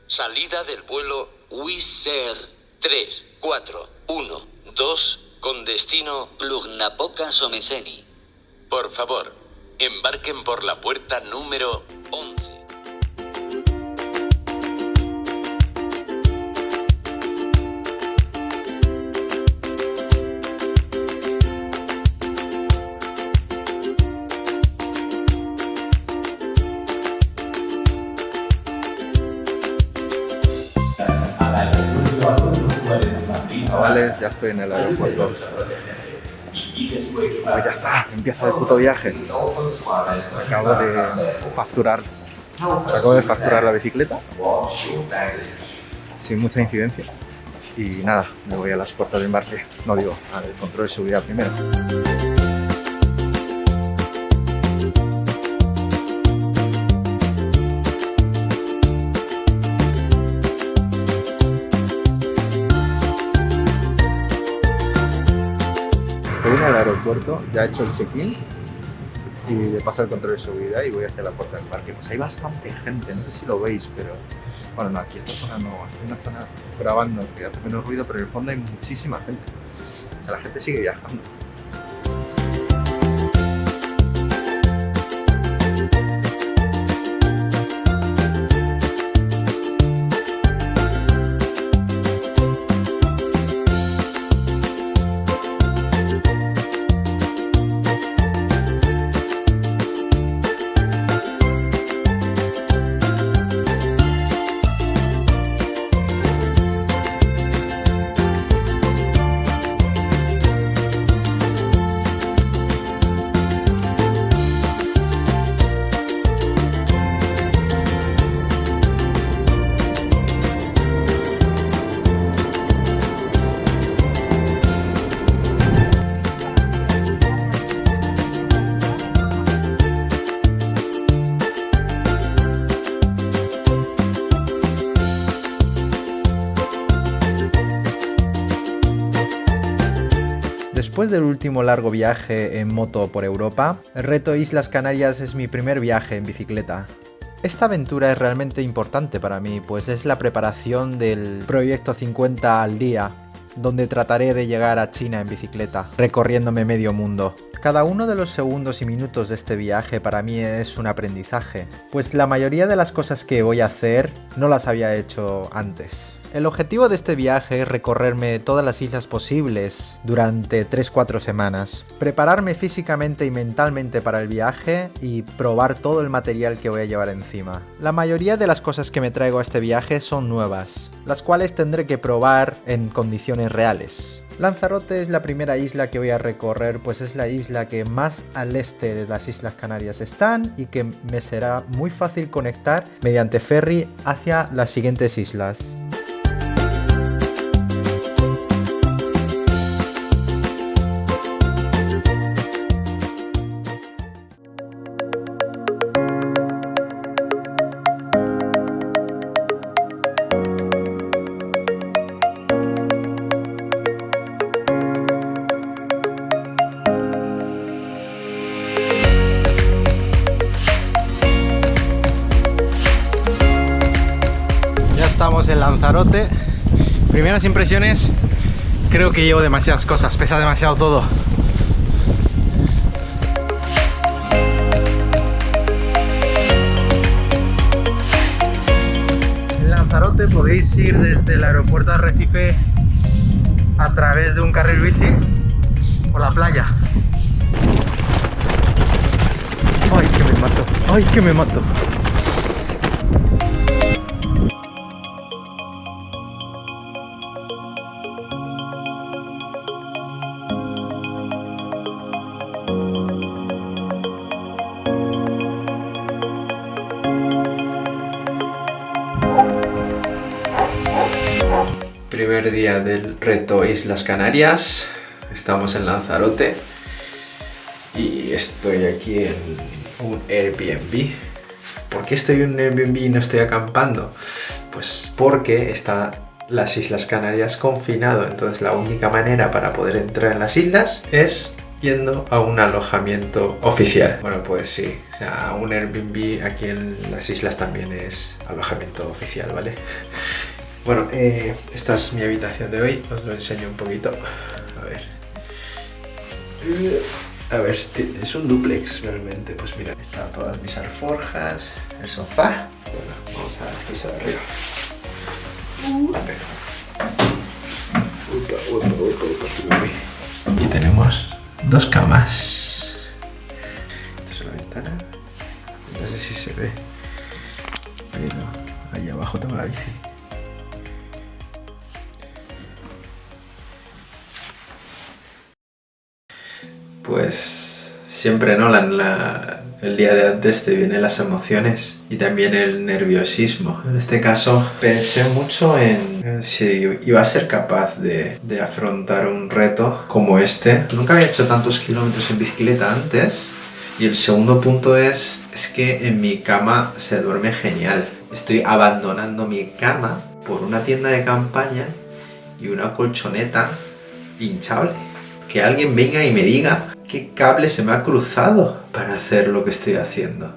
Salida del vuelo Wizz Air 3412 con destino Lugnapoca-Someseni. Por favor, embarquen por la puerta número 11. Chavales, ya estoy en el aeropuerto. Pues ya está, empieza el puto viaje. Acabo de facturar la bicicleta sin mucha incidencia. Y nada, me voy a las puertas de embarque. No digo, al control de seguridad primero. Estoy en el aeropuerto, ya he hecho el check-in y de paso el control de seguridad y voy hacia la puerta de embarque. Pues hay bastante gente, no sé si lo veis, pero bueno, no, aquí esta zona no, estoy en una zona grabando que hace menos ruido, pero en el fondo hay muchísima gente. O sea, la gente sigue viajando. Después del último largo viaje en moto por Europa, el reto Islas Canarias es mi primer viaje en bicicleta. Esta aventura es realmente importante para mí, pues es la preparación del proyecto 50 al día, donde trataré de llegar a China en bicicleta, recorriéndome medio mundo. Cada uno de los segundos y minutos de este viaje para mí es un aprendizaje, pues la mayoría de las cosas que voy a hacer no las había hecho antes. El objetivo de este viaje es recorrerme todas las islas posibles durante 3-4 semanas, prepararme físicamente y mentalmente para el viaje y probar todo el material que voy a llevar encima. La mayoría de las cosas que me traigo a este viaje son nuevas, las cuales tendré que probar en condiciones reales. Lanzarote es la primera isla que voy a recorrer, pues es la isla que más al este de las Islas Canarias están y que me será muy fácil conectar mediante ferry hacia las siguientes islas. Estamos en Lanzarote. Primeras impresiones, creo que llevo demasiadas cosas, pesa demasiado todo. En Lanzarote podéis ir desde el aeropuerto de Arrecife a través de un carril bici por la playa. ¡Ay, que me mato! ¡Ay, que me mato! Primer día del reto Islas Canarias, estamos en Lanzarote y estoy aquí en un Airbnb. ¿Por qué estoy en un Airbnb y no estoy acampando? Pues porque está las Islas Canarias confinado, entonces la única manera para poder entrar en las islas es yendo a un alojamiento oficial. Bueno, pues sí, o sea, un Airbnb aquí en las islas también es alojamiento oficial, ¿vale? Bueno, esta es mi habitación de hoy, os lo enseño un poquito. A ver, es un dúplex realmente. Pues mira, están todas mis alforjas, el sofá. Bueno, vamos al piso de arriba. Y tenemos dos camas. Esta es una ventana. No sé si se ve. Ahí no. Ahí abajo tengo la bici. Pues siempre, ¿no? El día de antes te vienen las emociones y también el nerviosismo. En este caso pensé mucho en si iba a ser capaz de afrontar un reto como este. Nunca había hecho tantos kilómetros en bicicleta antes. Y el segundo punto es que en mi cama se duerme genial. Estoy abandonando mi cama por una tienda de campaña y una colchoneta hinchable. Que alguien venga y me diga qué cable se me ha cruzado para hacer lo que estoy haciendo.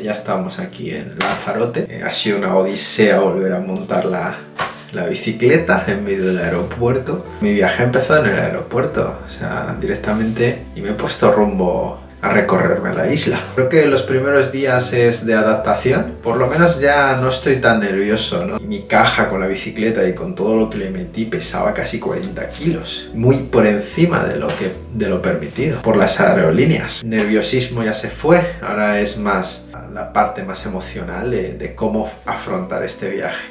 Ya estamos aquí en Lanzarote. Ha sido una odisea volver a montar la bicicleta en medio del aeropuerto. Mi viaje empezó en el aeropuerto, o sea, directamente, y me he puesto rumbo a recorrerme la isla. Creo que los primeros días es de adaptación. Por lo menos ya no estoy tan nervioso, ¿no? Mi caja con la bicicleta y con todo lo que le metí pesaba casi 40 kilos. Muy por encima de lo permitido por las aerolíneas. El nerviosismo ya se fue. Ahora es más la parte más emocional de cómo afrontar este viaje.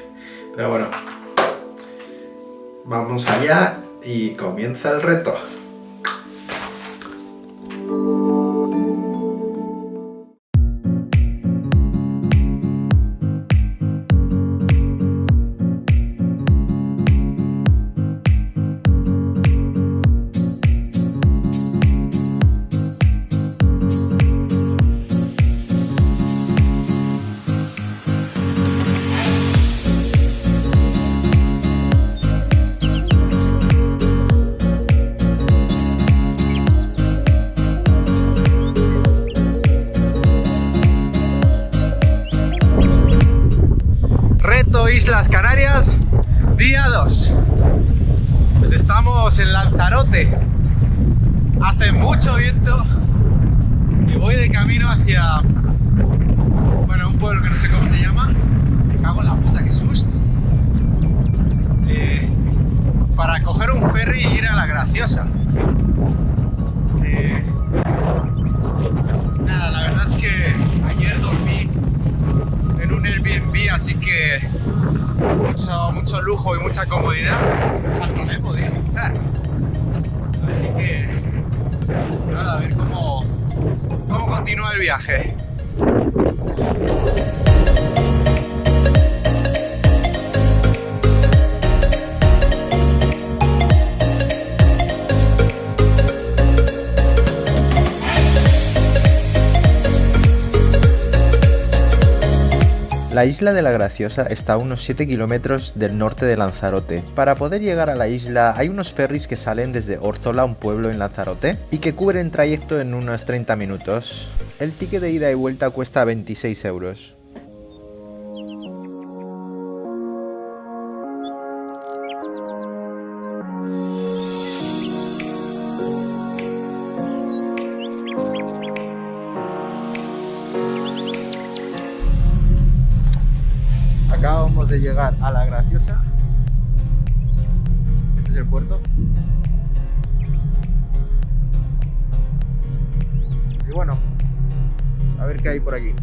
Pero bueno, vamos allá y comienza el reto. Islas Canarias, día 2. Pues estamos en Lanzarote. Hace mucho viento y voy de camino hacia, bueno, un pueblo que no sé cómo se llama. Me cago en la puta, qué susto. Para coger un ferry y ir a La Graciosa. Nada, la verdad es que ayer dormí en un Airbnb, así que mucho lujo y mucha comodidad, hasta me he podido duchar. Así que nada, a ver cómo continúa el viaje. La isla de La Graciosa está a unos 7 kilómetros del norte de Lanzarote. Para poder llegar a la isla hay unos ferries que salen desde Orzola, un pueblo en Lanzarote, y que cubren trayecto en unos 30 minutos. El ticket de ida y vuelta cuesta 26 euros. Acabamos de llegar a La Graciosa. Este es el puerto. Y bueno, a ver qué hay por aquí.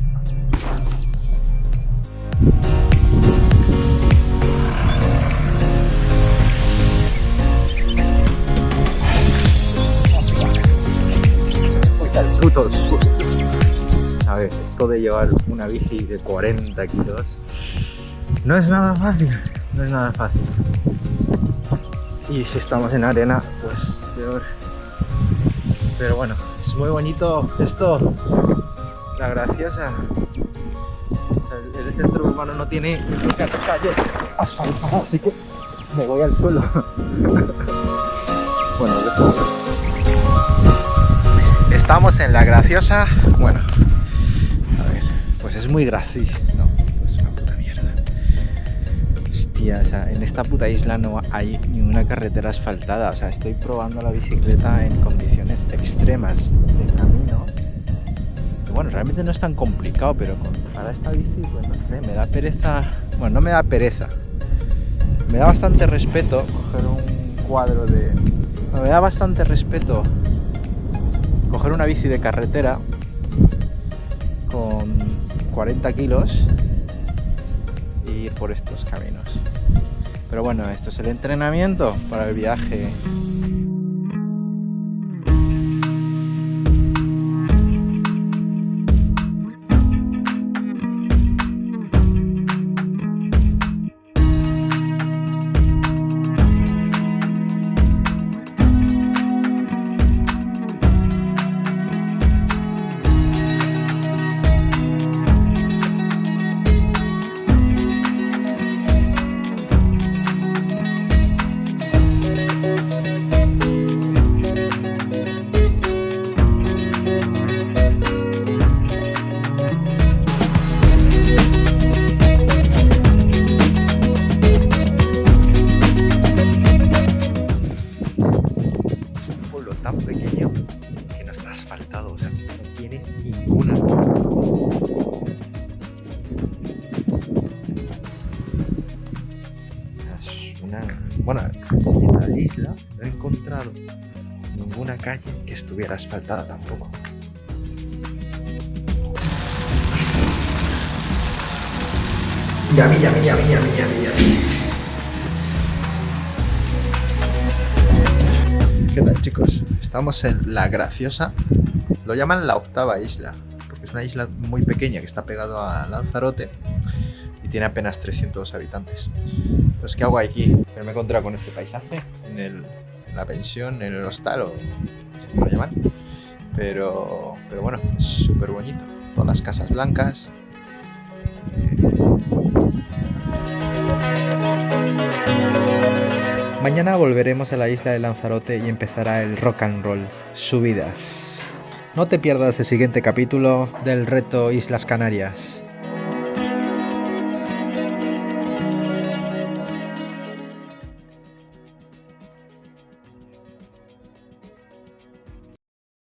A ver, esto de llevar una bici de 40 kilos no es nada fácil, no es nada fácil. Y si estamos en arena, pues peor. Pero bueno, es muy bonito esto, La Graciosa. El centro urbano no tiene calles asfaltadas, así que me voy al suelo. Bueno, Estamos en La Graciosa. Bueno, a ver, pues es muy gracioso. No, pues es una puta mierda. Hostia, o sea, en esta puta isla no hay ni una carretera asfaltada. O sea, estoy probando la bicicleta en condiciones extremas de camino. Y bueno, realmente no es tan complicado, pero para esta bici, pues no sé, me da pereza. Bueno, no me da pereza. Me da bastante respeto coger un cuadro de... No, me da bastante respeto coger una bici de carretera con 40 kilos e ir por estos caminos. Pero bueno, esto es el entrenamiento para el viaje. Tan pequeño que no está asfaltado, o sea, no tiene ninguna. Es una... Bueno, en la isla no he encontrado ninguna calle que estuviera asfaltada tampoco. Mira. ¿Qué tal, chicos? Estamos en La Graciosa. Lo llaman la octava isla, porque es una isla muy pequeña que está pegado a Lanzarote y tiene apenas 300 habitantes. Entonces, ¿qué hago aquí? Me he encontrado con este paisaje en la pensión, en el hostal, o no sé cómo lo llaman. Pero bueno, es súper bonito. Todas las casas blancas. Mañana volveremos a la isla de Lanzarote y empezará el rock and roll, subidas. No te pierdas el siguiente capítulo del reto Islas Canarias.